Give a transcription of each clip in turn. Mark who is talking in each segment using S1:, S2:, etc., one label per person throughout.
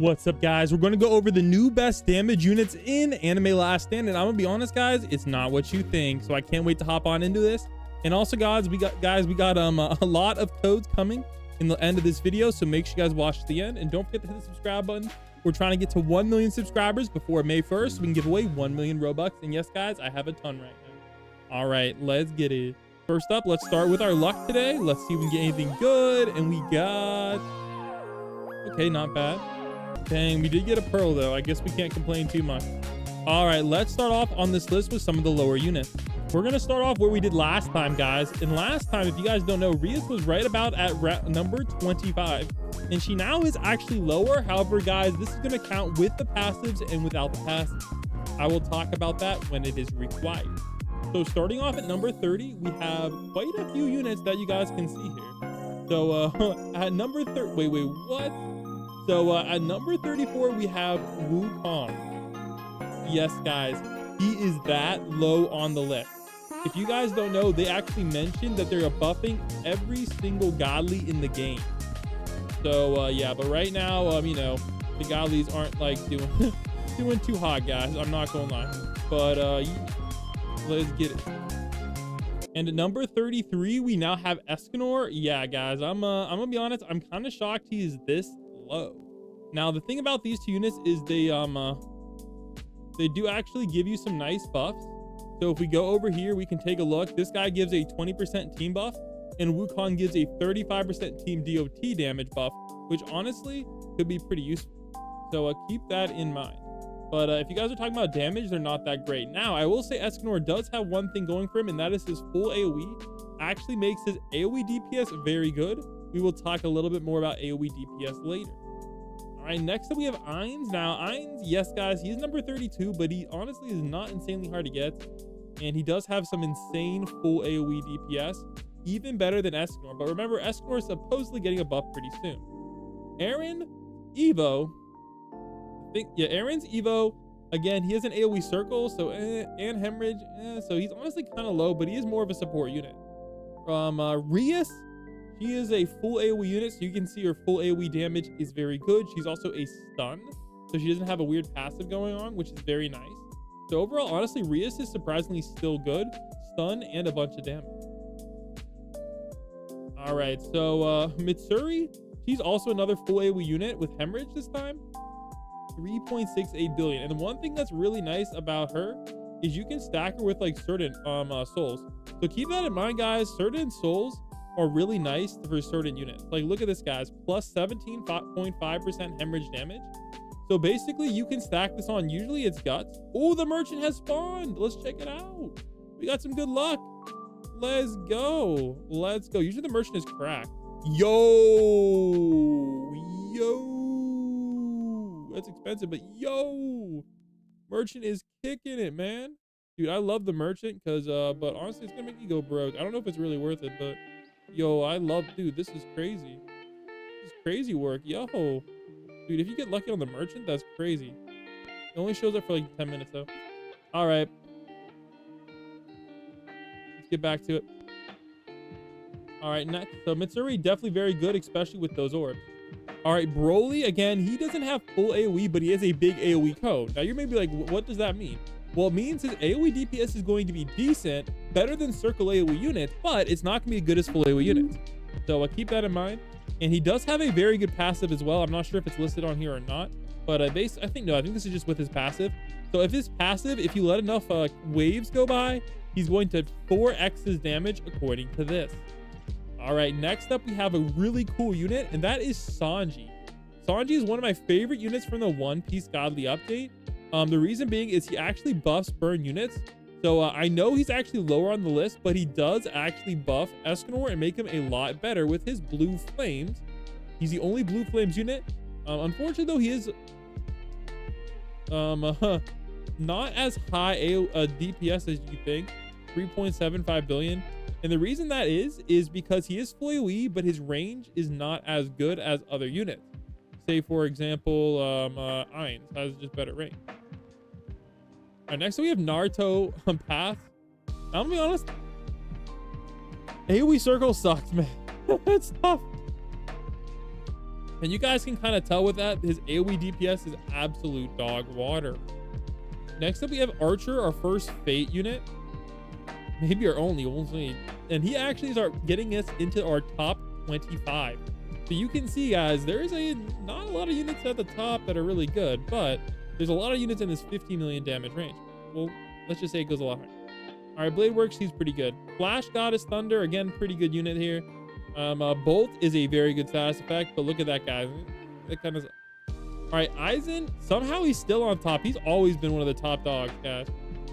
S1: What's up, guys? We're going to go over the new best damage units in Anime Last Stand, and I'm gonna be honest, guys, it's not what you think. So I can't wait to hop on into this. And also, guys, we got a lot of codes coming in the end of this video, so make sure you guys watch to the end, and don't forget to hit the subscribe button. We're trying to get to 1 million subscribers before May 1st, so we can give away 1 million Robux. And yes, guys, I have a ton right now. All right, let's get it. First up, let's start with our luck today. Let's see if we can get anything good. And we got, okay, not bad. Dang, we did get a pearl though. I guess we can't complain too much. All right, let's start off on this list with some of the lower units. We're gonna start off where we did last time, guys. And last time, if you guys don't know, Rias was right about at number 25, and she now is actually lower. However, guys, this is gonna count with the passives and without the passives. I will talk about that when it is required. So starting off at number 30, we have quite a few units that you guys can see here. So at number 30, wait, what? So at number 34, we have Wukong. Yes, guys, he is that low on the list. If you guys don't know, they actually mentioned that they're buffing every single godly in the game. So yeah, but right now, you know, the godlies aren't like doing too hot, guys. I'm not gonna lie, but let's get it. And at number 33, we now have Escanor. Yeah, guys, I'm gonna be honest, I'm kind of shocked he is this low. Now, the thing about these two units is they do actually give you some nice buffs. So if we go over here, we can take a look. This guy gives a 20% team buff, and Wukong gives a 35% team DOT damage buff, which honestly could be pretty useful. So keep that in mind. But if you guys are talking about damage, they're not that great. Now, I will say Escanor does have one thing going for him, and that is his full AoE actually makes his AoE DPS very good. We will talk a little bit more about AoE DPS later. All right, next up we have Ainz. Now, Ainz, yes, guys, he's number 32, but he honestly is not insanely hard to get. And he does have some insane full AoE DPS, even better than Escanor. But remember, Escanor is supposedly getting a buff pretty soon. Aaron Evo, Aaron's Evo, again, he has an AoE circle, so and hemorrhage, so he's honestly kind of low, but he is more of a support unit. Rias, she is a full AoE unit, so you can see her full AoE damage is very good. She's also a stun, so she doesn't have a weird passive going on, which is very nice. So overall, honestly, Rias is surprisingly still good. Stun and a bunch of damage. All right, so Mitsuri, she's also another full AoE unit with hemorrhage this time. 3.68 billion. And the one thing that's really nice about her is you can stack her with like certain souls. So keep that in mind, guys. Certain souls are really nice for certain units. Like, look at this, guys, plus 17.5% hemorrhage damage. So basically you can stack this on, usually it's guts. Oh, the merchant has spawned. Let's check it out. We got some good luck. Let's go. Usually the merchant is cracked. Yo, that's expensive, but yo, merchant is kicking it, man. Dude, I love the merchant because but honestly, it's gonna make you go broke. I don't know if it's really worth it, but yo, I love, dude, this is crazy. This is crazy work. Yo, dude, if you get lucky on the merchant, that's crazy. It only shows up for like 10 minutes though. All right, let's get back to it. All right, next, so Mitsuri, definitely very good, especially with those orbs. All right, Broly, again, he doesn't have full AoE, but he has a big AoE code. Now, you may be like, what does that mean? Well, it means his AoE DPS is going to be decent, better than Circle AoE units, but it's not going to be as good as full AoE units. So keep that in mind. And he does have a very good passive as well. I'm not sure if it's listed on here or not, but I think this is just with his passive. So if his passive, if you let enough waves go by, he's going to 4x his damage according to this. All right, next up we have a really cool unit, and that is Sanji. Sanji is one of my favorite units from the One Piece Godly update. The reason being is he actually buffs burn units. So I know he's actually lower on the list, but he does actually buff Escanor and make him a lot better with his blue flames. He's the only blue flames unit. Unfortunately though, he is not as high DPS as you think, 3.75 billion. And the reason that is because he is full AoE, but his range is not as good as other units. Say, for example, Ainz has just better range. All right, next we have Naruto Path. I'm gonna be honest, AoE circle sucks, man. It's tough. And you guys can kind of tell with that, his AoE DPS is absolute dog water. Next up, we have Archer, our first Fate unit. Maybe our only. And he actually is getting us into our top 25. So you can see, guys, there is not a lot of units at the top that are really good, but there's a lot of units in this 50 million damage range. Well, let's just say it goes a lot higher. All right, Blade Works, he's pretty good. Flash Goddess Thunder, again, pretty good unit here. Bolt is a very good status effect, but look at that guy. That kind of. All right, Aizen, somehow he's still on top. He's always been one of the top dogs, guys.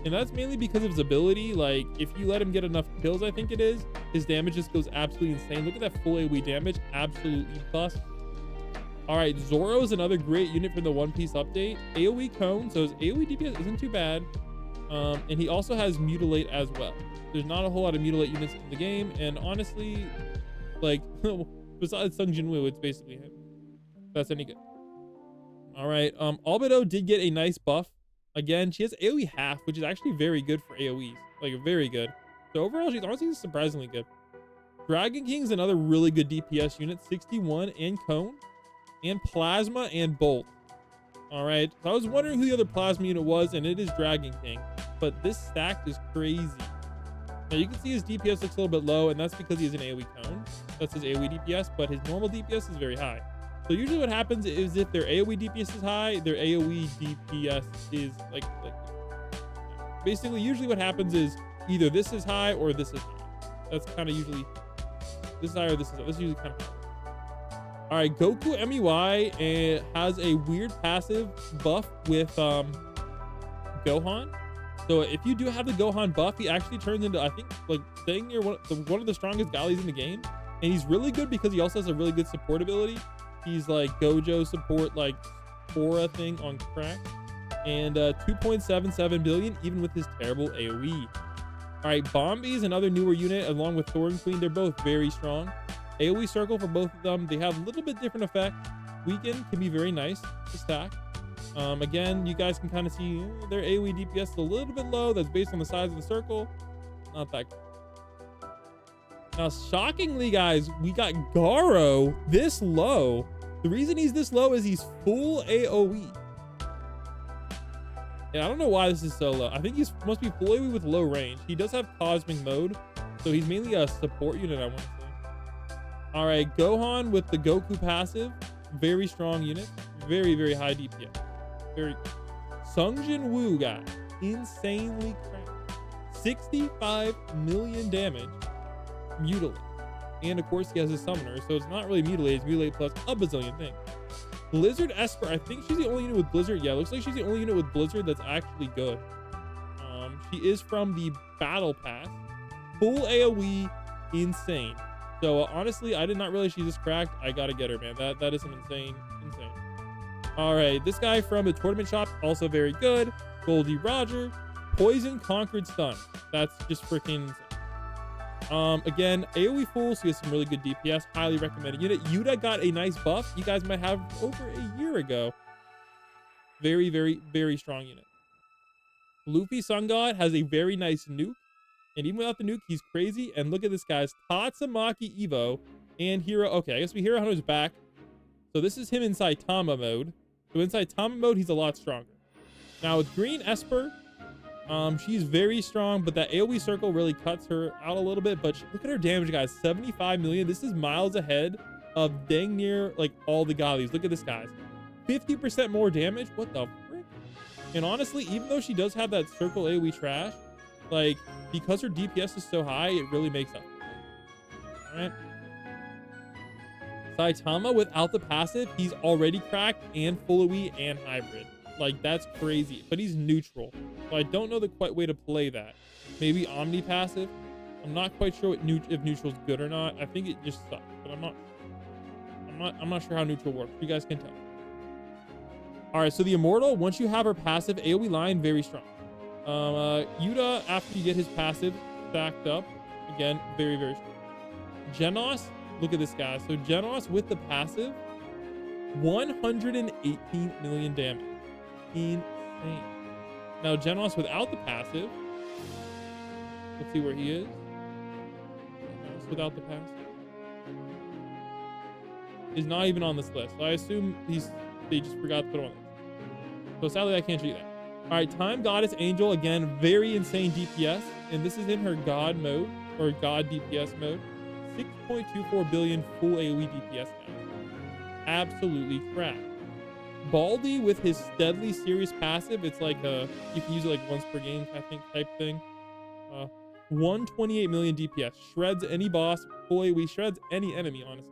S1: And that's mainly because of his ability. Like, if you let him get enough kills, I think it is, his damage just goes absolutely insane. Look at that full AoE damage, absolutely plus. All right, Zoro is another great unit from the One Piece update. AoE Cone, so his AoE DPS isn't too bad. And he also has Mutilate as well. There's not a whole lot of Mutilate units in the game, and honestly, like, besides Sung Jinwoo, it's basically him. If that's any good. All right, Albedo did get a nice buff. Again, she has AoE half, which is actually very good for AoEs. Like, very good. So overall, she's honestly surprisingly good. Dragon King's another really good DPS unit, 61 and Cone, and Plasma and Bolt. All right, so I was wondering who the other Plasma unit was, and it is Dragon King. But this stack is crazy. Now, you can see his DPS looks a little bit low, and that's because he has an AoE Cone. That's his AoE DPS, but his normal DPS is very high. So usually what happens is if their AoE DPS is high, their AoE DPS is like basically usually what happens is either this is high or this is high. That's kind of usually this is high or this is high. This is usually kind of high. All right, Goku MEY has a weird passive buff with Gohan. So if you do have the Gohan buff, he actually turns into, I think, like dang near one of the strongest galleys in the game. And he's really good because he also has a really good support ability. He's like Gojo support, like Korra thing on crack, and 2.77 billion even with his terrible AoE. All right, Bombi is another newer unit along with Thorin Queen. They're both very strong. AoE circle for both of them. They have a little bit different effect. Weaken can be very nice to stack. Again, you guys can kind of see their AoE DPS is a little bit low. That's based on the size of the circle. Not that good. Now, shockingly, guys, we got Garo this low. The reason he's this low is he's full AoE. And I don't know why this is so low. I think he's must be full AoE with low range. He does have Cosmic Mode, so he's mainly a support unit, I want to say. All right, Gohan with the Goku passive. Very strong unit. Very, very high DPS. Very good. Sung Jinwoo, guy. Insanely cracked. 65 million damage. Mutilate. And of course he has a summoner, so it's not really Mutilate, it's Mutilate plus a bazillion things. Blizzard Esper, I think she's the only unit with Blizzard. Yeah, looks like she's the only unit with Blizzard that's actually good. She is from the Battle Pass. Full AoE, insane. So honestly, I did not realize she's this cracked. I gotta get her, man. That is an insane. All right, this guy from the tournament shop, also very good. Goldie Roger, Poison Conquered Stun. That's just freaking insane. Again, AoE full, so he has some really good DPS. Highly recommended unit. Yuta got a nice buff you guys might have over a year ago. Very, very, very strong unit. Luffy Sun God has a very nice nuke. And even without the nuke, he's crazy. And look at this, guys. Tatsumaki Evo and Hero. Okay, I guess we Hero Hunter's back. So this is him in Saitama mode. So in Saitama mode, he's a lot stronger. Now with Green Esper, she's very strong, but that AoE circle really cuts her out a little bit. But look at her damage, guys. 75 million. This is miles ahead of dang near like all the galleys. Look at this, guys. 50% more damage. What the frick? And honestly, even though she does have that circle AoE trash, like because her DPS is so high, it really makes up. All right. Saitama without the passive, he's already cracked and full AoE and hybrid. Like that's crazy, but he's neutral. So I don't know the quite way to play that. Maybe Omni passive. I'm not quite sure what if neutral's good or not. I think it just sucks, but I'm not sure how neutral works. You guys can tell. All right, so the Immortal, once you have her passive AoE line, very strong. Yuta, after you get his passive stacked up, again, very, very strong. Genos, look at this guy. So Genos with the passive, 118 million damage. Insane. Now Genos without the passive, let's see where he is. Genos without the passive. is not even on this list. So I assume they just forgot to put him on this. So sadly, I can't show you that. All right, Time Goddess Angel, again, very insane DPS. And this is in her God mode, or God DPS mode. 6.24 billion full AoE DPS now. Absolutely trash. Baldy with his Deadly Serious passive, it's like you can use it like once per game, I think, type thing. 128 million DPS. Shreds any boss. Full AoE, shreds any enemy, honestly.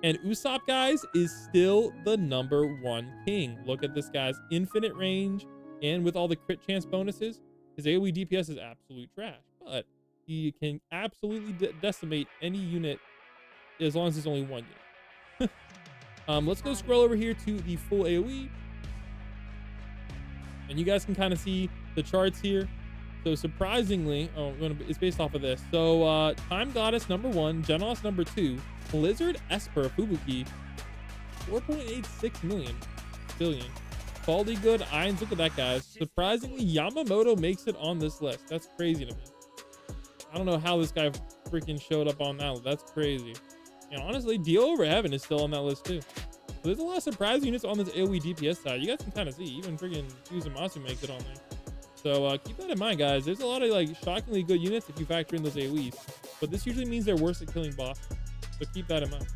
S1: And Usopp, guys, is still the #1 king. Look at this guy's infinite range, and with all the crit chance bonuses, his AoE DPS is absolute trash. But he can absolutely decimate any unit as long as there's only one unit. Let's go scroll over here to the full AoE. And you guys can kind of see the charts here. So surprisingly, it's based off of this. So Time Goddess #1, Genos #2, Blizzard Esper Fubuki, 4.86 billion. Baldy Good Irons, look at that, guys. Surprisingly, Yamamoto makes it on this list. That's crazy to me. I don't know how this guy freaking showed up on that list. That's crazy. And honestly, Deal Over Heaven is still on that list too. So there's a lot of surprise units on this AoE DPS side. You guys can kind of see, even freaking Uzumaki makes it on there. So keep that in mind, guys. There's a lot of like shockingly good units if you factor in those AoEs. But this usually means they're worse at killing bosses. So keep that in mind.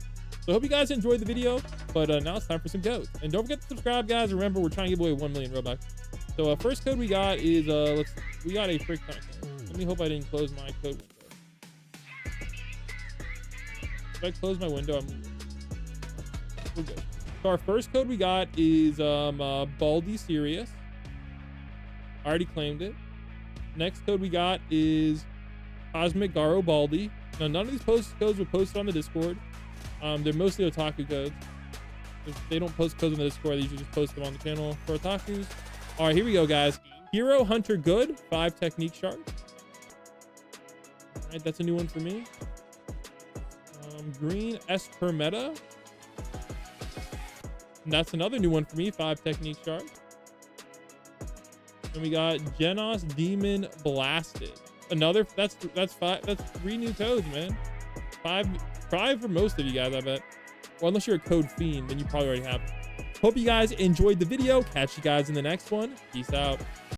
S1: So I hope you guys enjoyed the video. But now it's time for some codes. And don't forget to subscribe, guys. Remember, we're trying to give away 1 million Robux. So first code we got is, we got a frick ton of codes. Let me hope I didn't close my code window. If I close my window, we're good. So our first code we got is Baldy Serious. I already claimed it. Next code we got is Cosmic Garo Baldy. Now, none of these codes were posted on the Discord. They're mostly otaku codes. If they don't post codes on the Discord, they usually just post them on the channel for otakus. All right, here we go, guys. Hero Hunter Good, 5 technique shards. All right, that's a new one for me. Green Esper Meta. And that's another new one for me, 5 technique shards. And we got Genos Demon Blasted. Another, that's 5, that's 3 new codes, man. 5 for most of you guys, I bet. Or unless you're a code fiend, then you probably already have them. Hope you guys enjoyed the video. Catch you guys in the next one. Peace out.